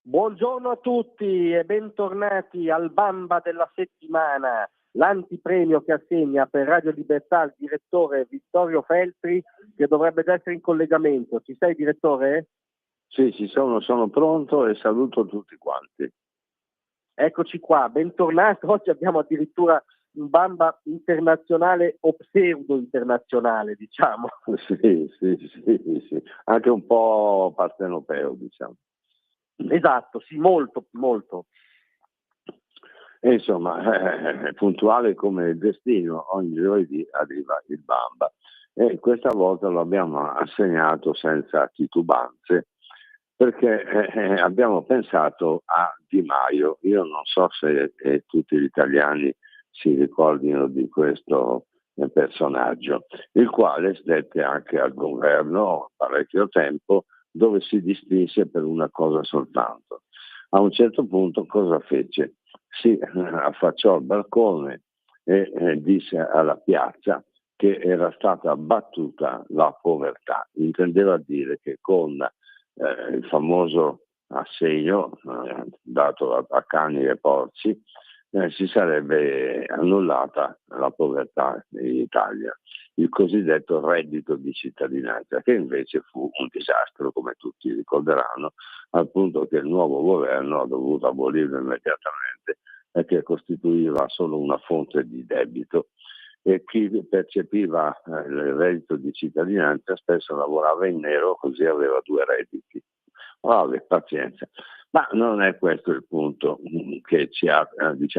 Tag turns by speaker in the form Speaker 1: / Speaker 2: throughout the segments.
Speaker 1: Buongiorno a tutti e bentornati al Bamba della settimana, l'antipremio che assegna per Radio Libertà il direttore Vittorio Feltri, che dovrebbe già essere in collegamento. Ci sei, direttore?
Speaker 2: Sì, sono pronto e saluto tutti quanti.
Speaker 1: Eccoci qua, bentornato. Oggi abbiamo addirittura un Bamba internazionale o pseudo internazionale, diciamo.
Speaker 2: Sì, anche un po' partenopeo, diciamo.
Speaker 1: Esatto, sì, molto.
Speaker 2: E insomma, è puntuale come il destino, ogni giovedì arriva il Bamba e questa volta lo abbiamo assegnato senza titubanze perché abbiamo pensato a Di Maio. Io non so se tutti gli italiani si ricordino di questo personaggio, il quale stette anche al governo parecchio tempo, dove si distinse per una cosa soltanto. A un certo punto cosa fece? Si affacciò al balcone e disse alla piazza che era stata abbattuta la povertà. Intendeva dire che con il famoso assegno dato a cani e porci si sarebbe annullata la povertà in Italia, il cosiddetto reddito di cittadinanza, che invece fu un disastro, come tutti ricorderanno, al punto che il nuovo governo ha dovuto abolirlo immediatamente perché costituiva solo una fonte di debito e chi percepiva il reddito di cittadinanza spesso lavorava in nero, così aveva due redditi. Vabbè, pazienza. Ma non è questo il punto che ci ha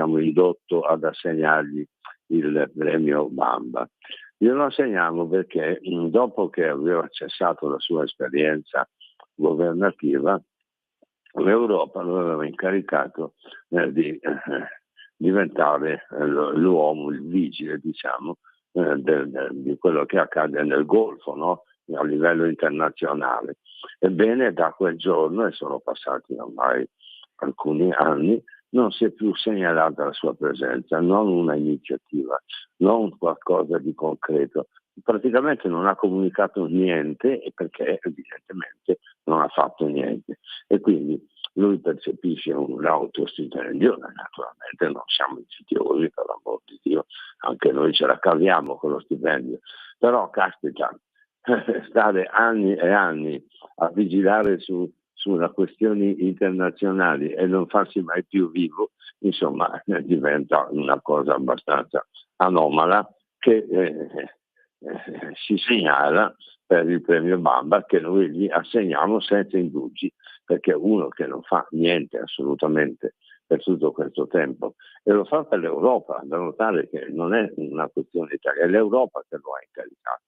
Speaker 2: indotto ad assegnargli il premio Bamba. Glielo assegniamo perché dopo che aveva cessato la sua esperienza governativa, l'Europa lo aveva incaricato di diventare l'uomo, il vigile, di quello che accade nel Golfo, no? A livello internazionale. Ebbene, da quel giorno, e sono passati ormai alcuni anni, non si è più segnalata la sua presenza, non una iniziativa, non qualcosa di concreto. Praticamente non ha comunicato niente perché evidentemente non ha fatto niente. E quindi lui percepisce un autostipendio, naturalmente non siamo insidiosi, per l'amor di Dio, anche noi ce la caviamo con lo stipendio, però caspita, stare anni e anni a vigilare sulle questioni internazionali e non farsi mai più vivo, insomma, diventa una cosa abbastanza anomala che si segnala per il premio Bamba, che noi gli assegniamo senza indugi, perché uno che non fa niente assolutamente per tutto questo tempo e lo fa per l'Europa, da notare che non è una questione italiana, è l'Europa che lo ha incaricato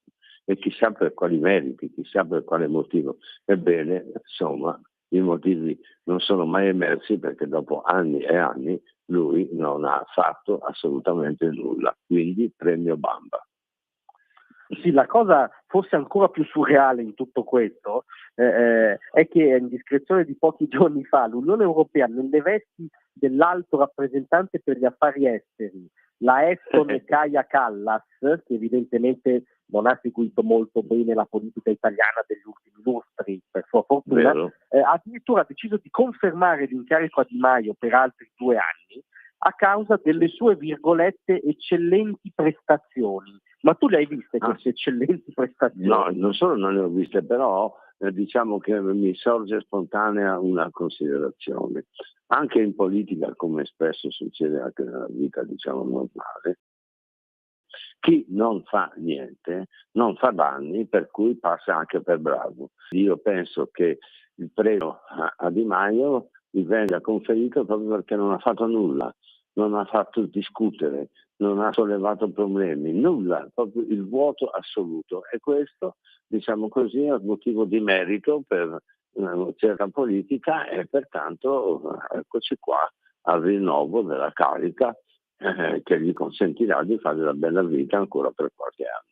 Speaker 2: e chissà per quali meriti, chissà per quale motivo. Ebbene, insomma, i motivi non sono mai emersi perché dopo anni e anni lui non ha fatto assolutamente nulla, quindi premio Bamba.
Speaker 1: Sì, la cosa forse ancora più surreale in tutto questo è che, a indiscrezione di pochi giorni fa, l'Unione Europea, nelle vesti dell'alto rappresentante per gli affari esteri, la Eston Kaja Kallas, che evidentemente non ha seguito molto bene la politica italiana degli ultimi lustri, per sua fortuna, addirittura ha deciso di confermare l'incarico a Di Maio per altri 2 anni a causa delle sue, virgolette, eccellenti prestazioni. Ma tu le hai viste queste eccellenti prestazioni?
Speaker 2: No, non solo non le ho viste, però diciamo che mi sorge spontanea una considerazione. Anche in politica, come spesso succede anche nella vita, diciamo, normale, chi non fa niente non fa danni, per cui passa anche per bravo. Io penso che il premio a Di Maio gli venga conferito proprio perché non ha fatto nulla, non ha fatto discutere, non ha sollevato problemi, nulla, proprio il vuoto assoluto. E questo, diciamo così, è un motivo di merito per una certa politica e pertanto eccoci qua al rinnovo della carica che gli consentirà di fare la bella vita ancora per qualche anno.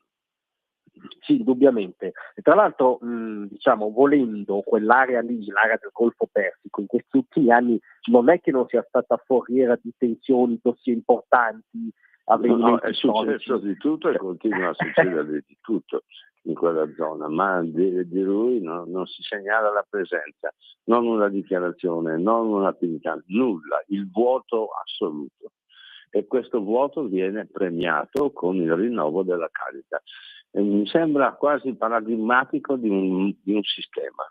Speaker 1: Sì, indubbiamente. E tra l'altro, diciamo, volendo quell'area lì, l'area del Golfo Persico, in questi ultimi anni non è che non sia stata foriera di tensioni, dossier importanti, avvenimenti
Speaker 2: è successo di tutto e continua a succedere di tutto. in quella zona, ma di lui non si segnala la presenza, non una dichiarazione, non un'attività, nulla, il vuoto assoluto. E questo vuoto viene premiato con il rinnovo della carica. E mi sembra quasi paradigmatico di un sistema.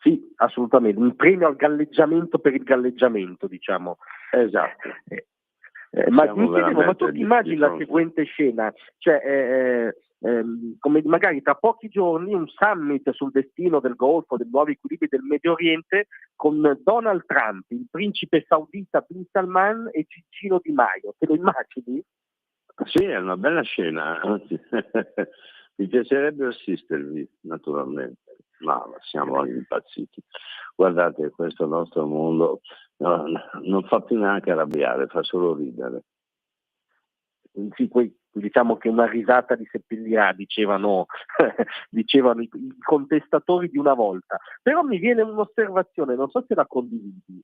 Speaker 1: Sì, assolutamente, un premio al galleggiamento per il galleggiamento, diciamo.
Speaker 2: Esatto.
Speaker 1: Ma tu ti immagini la seguente scena, cioè come magari tra pochi giorni un summit sul destino del Golfo, dei nuovi equilibri del Medio Oriente, con Donald Trump, il principe saudita Bin Salman e Gigino Di Maio, te lo immagini?
Speaker 2: Sì, è una bella scena, mi piacerebbe assistervi naturalmente, ma siamo impazziti. Guardate, questo nostro mondo non fa più neanche arrabbiare, fa solo ridere.
Speaker 1: Sì, poi diciamo che una risata li seppellirà, dicevano i contestatori di una volta. Però mi viene un'osservazione, non so se la condividi.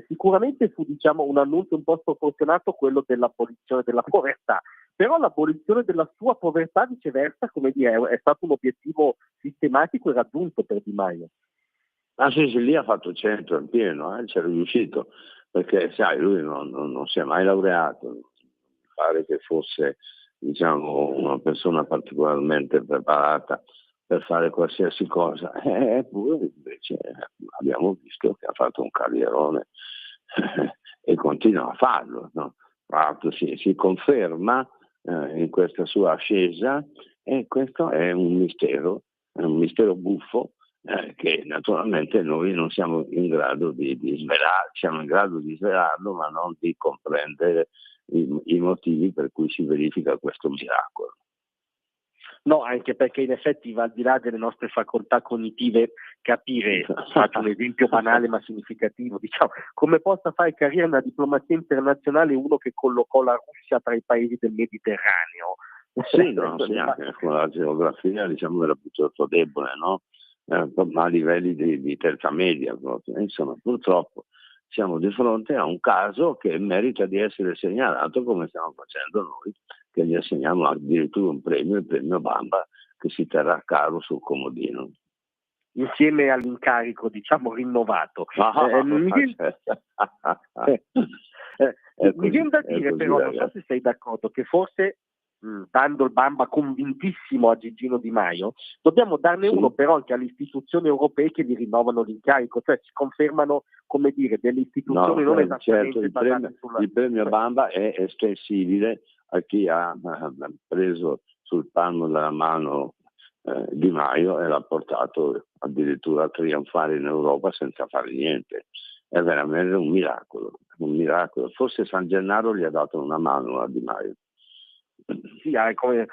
Speaker 1: Sicuramente fu, diciamo, un annuncio un po' sproporzionato quello dell'abolizione della povertà, però l'abolizione della sua povertà, viceversa, come dire, è stato un obiettivo sistematico e raggiunto per Di Maio.
Speaker 2: Ah sì, lì ha fatto centro in pieno, c'è riuscito, perché sai, lui non si è mai laureato, pare che fosse, diciamo, una persona particolarmente preparata per fare qualsiasi cosa, eppure invece abbiamo visto che ha fatto un carrierone e continua a farlo, no? Tra l'altro si conferma in questa sua ascesa, e questo è un mistero buffo, che naturalmente noi non siamo in grado di svelare, siamo in grado di svelarlo, ma non di comprendere i motivi per cui si verifica questo miracolo.
Speaker 1: No, anche perché in effetti va al di là delle nostre facoltà cognitive capire, faccio un esempio banale ma significativo, diciamo, come possa fare carriera nella diplomazia internazionale uno che collocò la Russia tra i paesi del Mediterraneo.
Speaker 2: Sì, no, sì, anche con la geografia, diciamo, era piuttosto debole, no? A livelli di terza media proprio. Insomma, purtroppo siamo di fronte a un caso che merita di essere segnalato, come stiamo facendo noi, che gli assegniamo addirittura un premio, il premio Bamba, che si terrà a caro sul comodino.
Speaker 1: Insieme all'incarico, diciamo, rinnovato. Mi viene da dire però, non so se sei d'accordo, che forse dando il Bamba convintissimo a Gigino Di Maio, dobbiamo darne uno però anche alle istituzioni europee che gli rinnovano l'incarico, cioè si confermano, come dire, delle istituzioni non esattamente basate sulla...
Speaker 2: Il premio Bamba è estensibile a chi ha preso sul palmo della mano Di Maio e l'ha portato addirittura a trionfare in Europa senza fare niente. È veramente un miracolo. Forse San Gennaro gli ha dato una mano a Di Maio.
Speaker 1: Sì, ha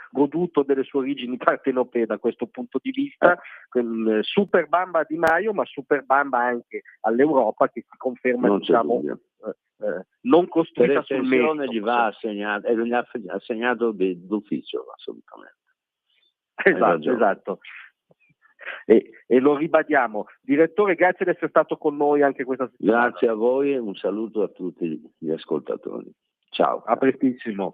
Speaker 1: goduto delle sue origini partenopee da questo punto di vista, super Bamba a Di Maio, ma super Bamba anche all'Europa, che si conferma,
Speaker 2: non
Speaker 1: diciamo, non costruita sul merito.
Speaker 2: Gli va assegnato, e gli ha assegnato d'ufficio, assolutamente.
Speaker 1: Esatto. E lo ribadiamo. Direttore, grazie di essere stato con noi anche questa settimana.
Speaker 2: Grazie a voi e un saluto a tutti gli ascoltatori. Ciao.
Speaker 1: A prestissimo.